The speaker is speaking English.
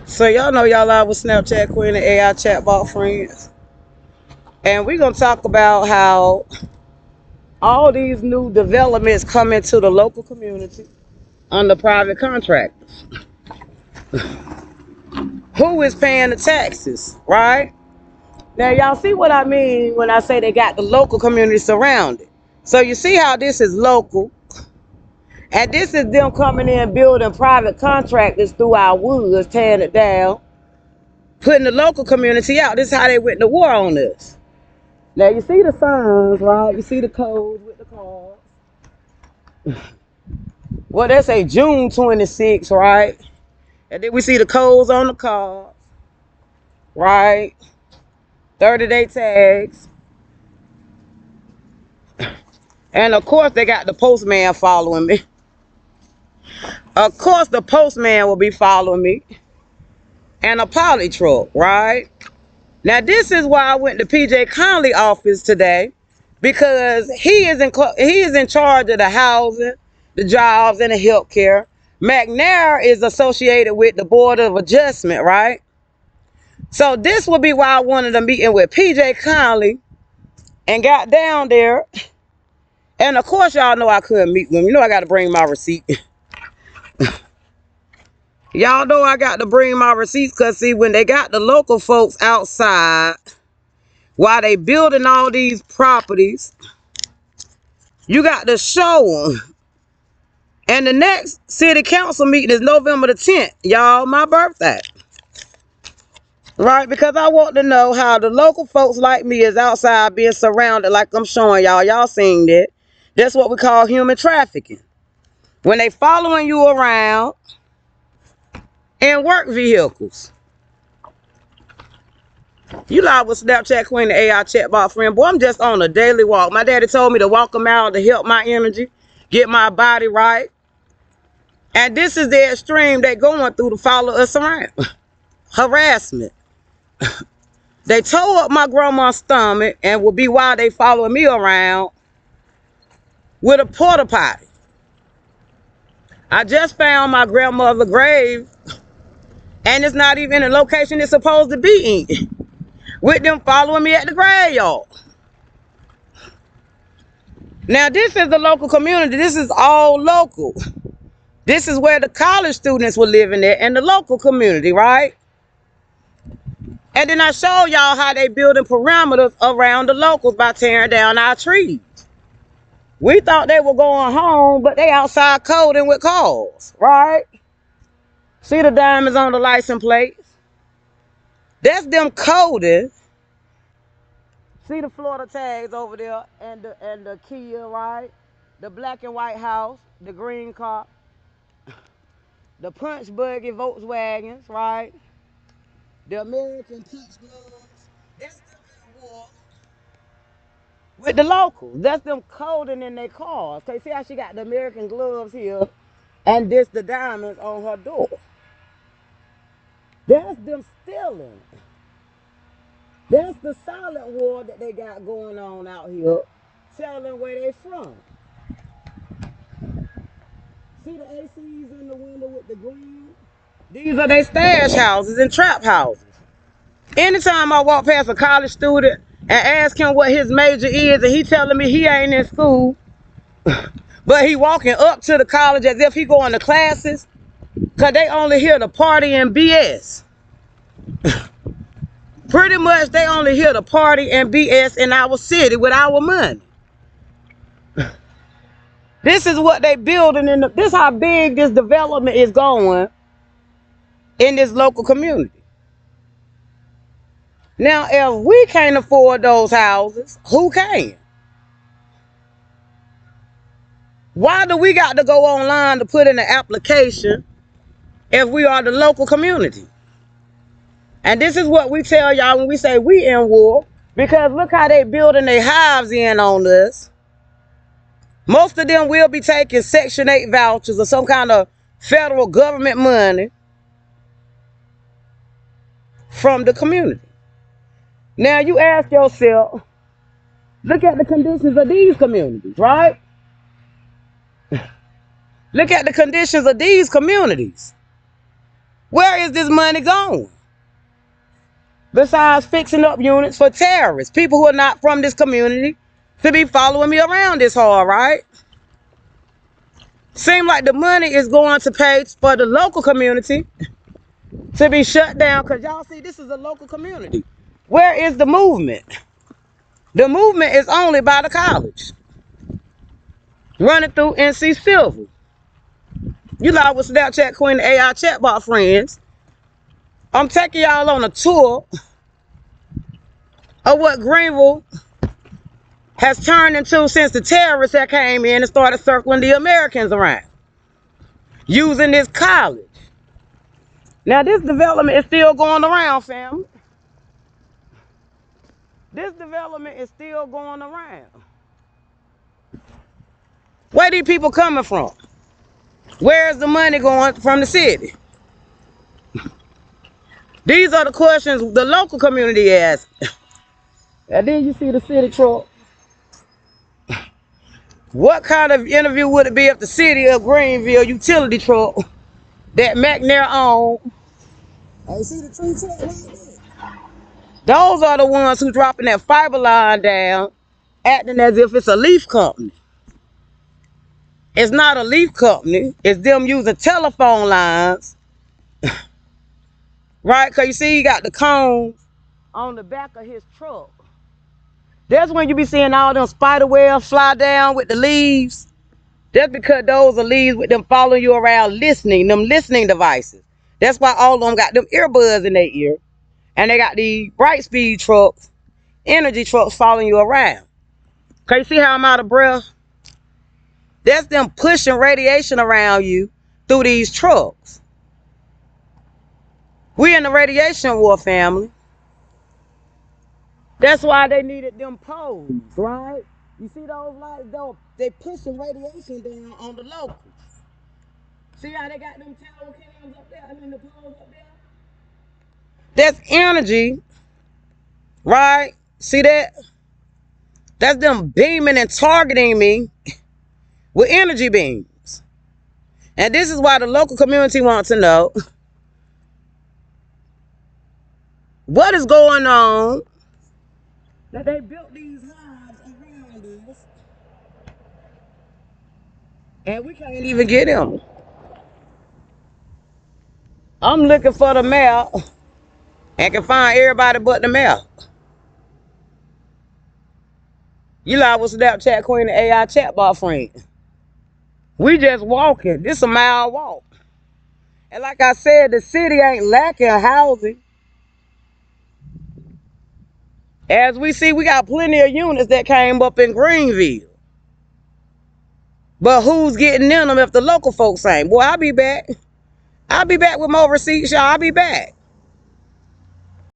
So y'all know y'all live with Snapchat Queen and AI chatbot friends. And we're going to talk about how all these new developments come into the local community under private contractors. Who is paying the taxes, right? Now y'all see what I mean when I say they got the local community surrounded. So you see how this is local. And this is them coming in building private contractors through our woods, tearing it down, putting the local community out. This is how they went to war on us. Now you see the signs, right? You see the codes with the cars. Well, they say June 26, right? And then we see the codes on the cars, right? 30-day tags. And of course, they got the postman following me. Of course, the postman will be following me. And a poly truck, right? Now, this is why I went to PJ Conley office today, because he is in charge of the housing, the jobs, and the health care. McNair is associated with the Board of Adjustment, right? So this would be why I wanted a meeting with PJ Conley and got down there. And of course, y'all know I couldn't meet with him. You know I got to bring my receipt. Y'all know I got to bring my receipts because, see, when they got the local folks outside, while they building all these properties, you got to show them. And the next city council meeting is November the 10th. Y'all, my birthday. Right? Because I want to know how the local folks like me is outside being surrounded like I'm showing y'all. Y'all seen that. That's what we call human trafficking. When they following you around in work vehicles. You live with Snapchat Queen, the AI chatbot friend. Boy, I'm just on a daily walk. My daddy told me to walk them out to help my energy, get my body right. And this is the extreme they going through to follow us around. Harassment. They tore up my grandma's stomach and will be why they following me around with a porta potty. I just found my grandmother's grave, and it's not even in the location it's supposed to be in, with them following me at the graveyard. Now, this is the local community. This is all local. This is where the college students were living at in the local community, right? And then I showed y'all how they building perimeters around the locals by tearing down our trees. We thought they were going home, but they outside coding with cars, right? See the diamonds on the license plates? That's them coding. See the Florida tags over there and the Kia, right? The black and white house, the green car, the punch buggy Volkswagens, right? The American punch gloves. That's them in war with the locals. That's them coding in their cars. Okay, see how she got the American gloves here and this the diamonds on her door. That's them stealing. That's the silent war that they got going on out here, telling where they from. See the ACs in the window with the green? These are their stash houses and trap houses. Anytime I walk past a college student and ask him what his major is, and he telling me he ain't in school, but he walking up to the college as if he going to classes, because they only hear the party and BS. Pretty much they only hear the party and BS in our city with our money. This is what they building this how big this development is going in this local community. Now, if we can't afford those houses, who can? Why do we got to go online to put in an application if we are the local community? And this is what we tell y'all when we say we in war, because look how they building their hives in on us. Most of them will be taking Section 8 vouchers or some kind of federal government money from the community. Now you ask yourself, look at the conditions of these communities, right? Look at the conditions of these communities. Where Where is this money going? Besides fixing up units for terrorists, people who are not from this community, to be following me around this hard, right? Seem like the money is going to pay for the local community to be shut down, because y'all see this is a local community. Where is the movement? The movement is only by the college, running through NC Silver. You know, with Snapchat Queen AI chatbot friends, I'm taking y'all on a tour of what Greenville has turned into since the terrorists that came in and started circling the Americans around, using this college. Now, this development is still going around, family. This development is still going around. Where these people coming from? Where's the money going from the city? These are the questions the local community asks. And then you see the city truck. What kind of interview would it be if the city of Greenville utility truck that McNair owned? Hey, see the tree truck right there? Those are the ones who dropping that fiber line down, acting as if it's a leaf company. It's not a leaf company. It's them using telephone lines. Right? Because you see, he got the cones on the back of his truck. That's when you be seeing all them spider webs fly down with the leaves. That's because those are leaves with them following you around listening, them listening devices. That's why all of them got them earbuds in their ear. And they got the bright speed trucks, energy trucks following you around. Can you see how I'm out of breath? That's them pushing radiation around you through these trucks. We in the radiation war, family. That's why they needed them poles, right? You see those lights, though? They pushing radiation down on the locals. See how they got them tower cams up there? I mean, the poles up there? That's energy, right? See that? That's them beaming and targeting me with energy beams. And this is why the local community wants to know what is going on that they built these hives around us and we can't even get them. I'm looking for the map and can find everybody but the map. You like with Snapchat Queen the AI chatbot friend. We just walking. This a mile walk. And like I said, the city ain't lacking housing. As we see, we got plenty of units that came up in Greenville. But who's getting in them if the local folks ain't? Boy, I'll be back. I'll be back with more receipts, y'all. I'll be back.